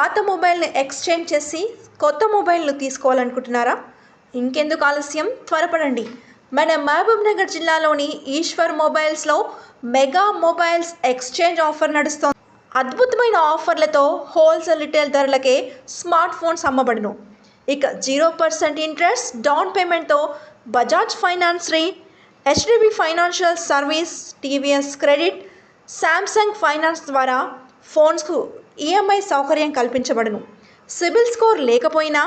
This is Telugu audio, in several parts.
పాత మొబైల్ని ఎక్స్చేంజ్ చేసి కొత్త మొబైల్ను తీసుకోవాలనుకుంటున్నారా? ఇంకెందుకు ఆలస్యం, త్వరపడండి. మన మహబూబ్ నగర్ జిల్లాలోని ఈశ్వర్ మొబైల్స్లో మెగా మొబైల్స్ ఎక్స్చేంజ్ ఆఫర్ నడుస్తోంది. అద్భుతమైన ఆఫర్లతో హోల్సేల్ రిటైల్ ధరలకే స్మార్ట్ ఫోన్స్ అమ్మబడును. ఇక 0% ఇంట్రెస్ట్ డౌన్ పేమెంట్తో బజాజ్ ఫైనాన్స్ రే, HDB financial service, TVS credit, Samsung finance ద్వారా ఫోన్స్కు ఈఎంఐ సౌకర్యం కల్పించబడును. సిబిల్ స్కోర్ లేకపోయినా,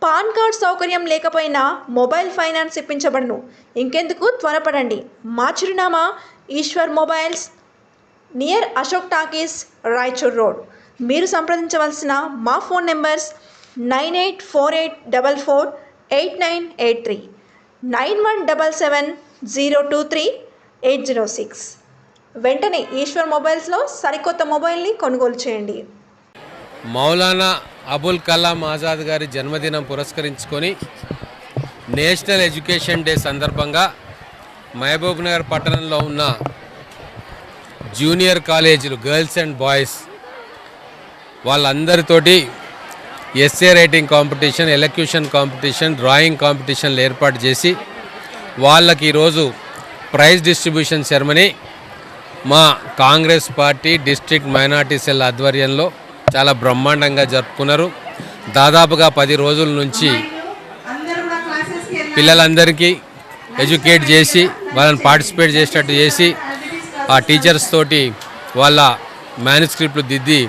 పాన్ కార్డ్ సౌకర్యం లేకపోయినా మొబైల్ ఫైనాన్స్ ఇప్పించబడును. ఇంకెందుకు, త్వరపడండి. మా చిరునామా Eshwar mobiles, near Ashok talkies, Raichur road. మీరు సంప్రదించవలసిన మా ఫోన్ నెంబర్స్ 9848448983, 9177023806. వెంటనే ఈశ్వర్ మొబైల్స్లో సరికొత్త మొబైల్ని కొనుగోలు చేయండి. మౌలానా అబుల్ కలాం ఆజాద్ గారి జన్మదినం పురస్కరించుకొని నేషనల్ ఎడ్యుకేషన్ డే సందర్భంగా మహబూబ్ నగర్ పట్టణంలో ఉన్న జూనియర్ కాలేజీలు, గర్ల్స్ అండ్ బాయ్స్ వాళ్ళందరితోటి essay writing competition, elocution competition, drawing కాంపిటీషన్లు ఏర్పాటు చేసి వాళ్ళకి ఈరోజు ప్రైజ్ డిస్ట్రిబ్యూషన్ సెరమనీ మా Congress party district minority cell ఆధ్వర్యంలో చాలా బ్రహ్మాండంగా జరుపుకున్నారు. దాదాపుగా 10 రోజుల నుంచి పిల్లలందరికీ ఎడ్యుకేట్ చేసి వాళ్ళని పార్టిసిపేట్ చేసేటట్టు చేసి ఆ టీచర్స్ తోటి వాళ్ళ మ్యానుస్క్రిప్ట్లు దిద్ది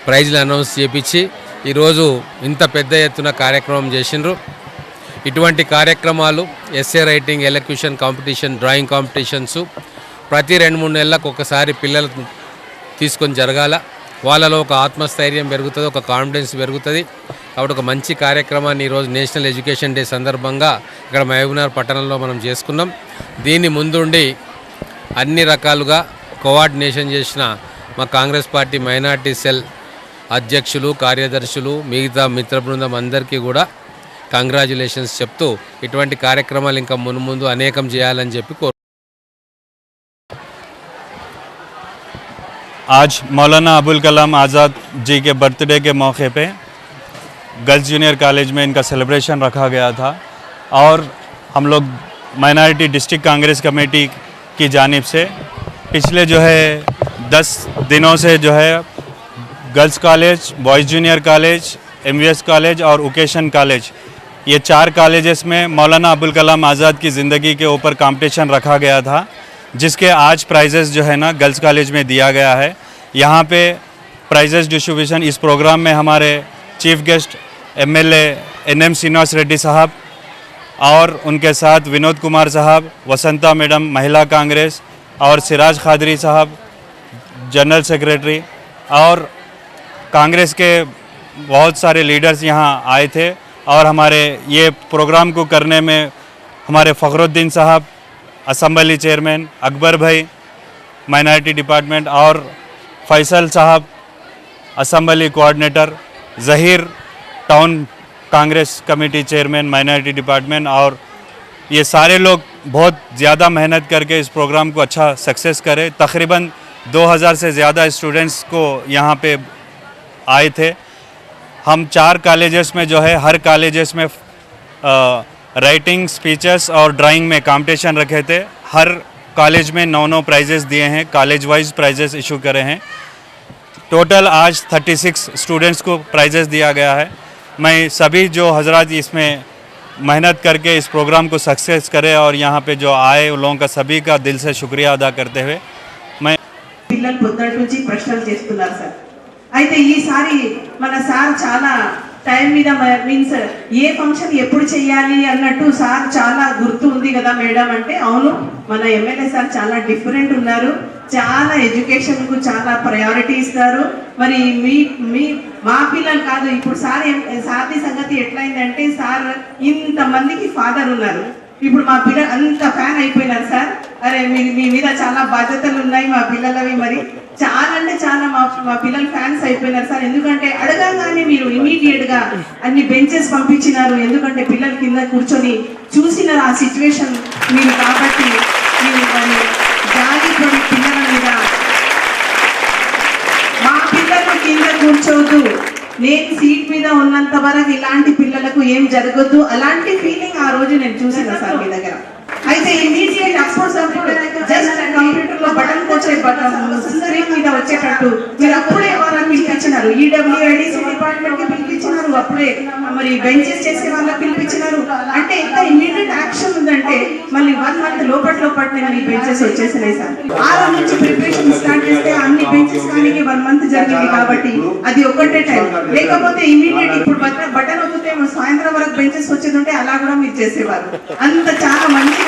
ప్రైజ్లు అనౌన్స్ చేయించి ఈరోజు ఇంత పెద్ద ఎత్తున కార్యక్రమం చేసిండ్రు. ఇటువంటి కార్యక్రమాలు essay writing, elocution competition, drawing competitions ప్రతి 2-3 నెలలకు ఒకసారి పిల్లలు తీసుకొని జరగాల. వాళ్ళలో ఒక ఆత్మస్థైర్యం పెరుగుతుంది, ఒక కాన్ఫిడెన్స్ పెరుగుతుంది. కాబట్టి ఒక మంచి కార్యక్రమాన్ని ఈరోజు నేషనల్ ఎడ్యుకేషన్ డే సందర్భంగా ఇక్కడ మహబూబ్నగర్ పట్టణంలో మనం చేసుకున్నాం. దీన్ని ముందుండి అన్ని రకాలుగా కోఆర్డినేషన్ చేసిన మా కాంగ్రెస్ పార్టీ మైనార్టీ సెల్ అధ్యక్షులు, కార్యదర్శులు, మిగతా మిత్ర బృందం అందరికీ కూడా కంగ్రాచ్యులేషన్స్ చెప్తూ ఇటువంటి కార్యక్రమాలు ఇంకా ముందు అనేకం చేయాలని చెప్పి కోరు. आज मौलाना अबुल कलाम आज़ाद जी के बर्थडे के मौके पे गर्ल्स जूनियर कॉलेज में इनका सेलिब्रेशन रखा गया था और हम लोग माइनॉरिटी डिस्ट्रिक्ट कांग्रेस कमेटी की जानिब से पिछले 10 दिनों से girls college, boys junior college, MVS college और वोकेशन कॉलेज, ये 4 कॉलेजेस में मौलाना अबुल कलाम आज़ाद की ज़िंदगी के ऊपर कंपटीशन रखा गया था, जिसके आज प्राइजेस गर्ल्स कॉलेज में दिया गया है. यहाँ पे प्राइजेस डिस्ट्रीब्यूशन इस प्रोग्राम में हमारे chief guest MLA N M Srinivas Reddy साहब और उनके साथ विनोद कुमार साहब, वसंता मैडम महिला कांग्रेस और सिराज खादरी साहब जनरल सेक्रेटरी और कांग्रेस के बहुत सारे लीडर्स यहाँ आए थे. और हमारे ये प्रोग्राम को करने में हमारे फ़खरुद्दीन साहब असम्बली चेयरमैन, अकबर भाई माइनॉरिटी डिपार्टमेंट और फैसल साहब assembly coordinator, Zaheer town Congress committee chairman minority department, और ये सारे लोग बहुत ज़्यादा मेहनत करके इस प्रोग्राम को अच्छा सक्सेस करे. तकरीबन 2000 से ज़्यादा स्टूडेंट्स को यहाँ पे आए थे. हम 4 कॉलेजेस में हर कॉलेजेस में राइटिंग, स्पीचेस और ड्राइंग में कंपटीशन रखे थे. हर कॉलेज में 9 प्राइजेस दिए हैं, कॉलेज वाइज प्राइजेस इशू करे हैं. टोटल आज 36 स्टूडेंट्स को प्राइजेस दिया गया है. मैं सभी जो हजरात इसमें मेहनत करके इस प्रोग्राम को सक्सेस करे और यहाँ पे जो आए उन लोगों का सभी का दिल से शुक्रिया अदा करते हुए मैं పిల్లలు పొద్దుటి నుంచి ప్రశ్నలు చేస్తున్నారు సార్. అయితే ఈసారి మన సార్ చాలా టైం మీద మీన్స్ ఏ ఫంక్షన్ ఎప్పుడు చేయాలి అన్నట్టు సార్ చాలా గుర్తు ఉంది కదా మేడం అంటే, అవును మన ఎమ్మెల్యే సార్ చాలా డిఫరెంట్ ఉన్నారు, చాలా ఎడ్యుకేషన్కు చాలా ప్రయారిటీ ఇస్తారు. మరి మా పిల్లలు కాదు, ఇప్పుడు సార్ది సంగతి ఎట్లయిందంటే సార్ ఇంతమందికి ఫాదర్ ఉన్నారు, ఇప్పుడు మా పిల్లలు అంత ఫ్యాన్ అయిపోయినారు సార్. అరే మీ మీద చాలా బాధ్యతలు ఉన్నాయి మా పిల్లలవి, మరి చాలా అంటే చాలా మా పిల్లలు ఫ్యాన్స్ అయిపోయినారు సార్. ఎందుకంటే అడగగానే మీరు ఇమీడియట్గా అన్ని బెంచెస్ పంపించినారు, ఎందుకంటే పిల్లల కింద కూర్చొని చూసినారు ఆ సిచ్యువేషన్ మీరు, కాబట్టి మీరు జాలిపడి పిల్లల మీద మా పిల్లలు కింద కూర్చోదు, నేను సీట్ మీద ఉన్నంత వరకు ఇలాంటి పిల్లలకు ఏం జరగద్దు, అలాంటి ఫీలింగ్ ఆ రోజు నేను చూసిన సార్ మీ దగ్గర. అయితే ఇమీడియట్ అప్పుడు జస్ట్ కంప్యూటర్ లో బటన్ వచ్చే స్క్రీన్ మీద వచ్చేటట్టు మీరు అప్పుడే వాళ్ళని పిలిపించినారు, ఈడబ్ల్యూఐడిసి డిపార్ట్మెంట్ కి పిలిపించినారు, అప్పుడే మరి బెంచెస్ చేసే వాళ్ళకి పిలిపించినారు. అంటే ఎంత ఇమీడియట్ యాక్షన్ ఉందంటే మళ్ళీ 1 month లోపల నేను ఈ బెంచెస్ వచ్చేసినాయి సార్. 6 నుంచి ప్రిపరేషన్ స్టార్ట్ చేస్తే అన్ని బెంచెస్ కానీ 1 month జరిగింది కాబట్టి అది ఒకటే టైం. లేకపోతే ఇమీడియట్ ఇప్పుడు బటన్ వదిలితే సాయంత్రం వరకు బెంచెస్ వచ్చేది ఉంటే అలా కూడా మీరు చేసేవారు. అంత చాలా మంచిగా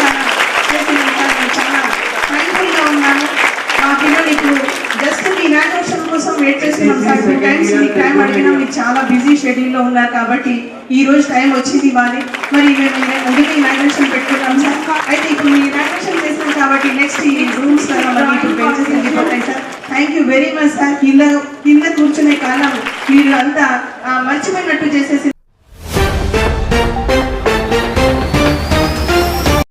చాలా థ్యాంక్ఫుల్ గా ఉన్నాను. మా పిల్లలు ఇప్పుడు జస్ట్ మీ ఇనాగ్రేషన్ కోసం వెయిట్ చేస్తున్నాం సార్. 2 times మీకు టైం అడిగినా మీరు చాలా బిజీ షెడ్యూల్ లో ఉన్నారు కాబట్టి ఈ రోజు టైం వచ్చింది ఇవ్వాలి. మరి మేము ముందుగా ఇనాగ్రేషన్ పెట్టుకున్నాం సార్. అయితే ఇప్పుడు మీరు ఇనాగ్రేషన్ చేసినాం కాబట్టి నెక్స్ట్ ఈ రూమ్స్ మరి ఇప్పుడు బెంచెస్ ఇండిపోతాయి sir. Thank you very much sir. కింద కూర్చునే కాలం మీరు అంతా మర్చిపోయినట్టు చేసేసి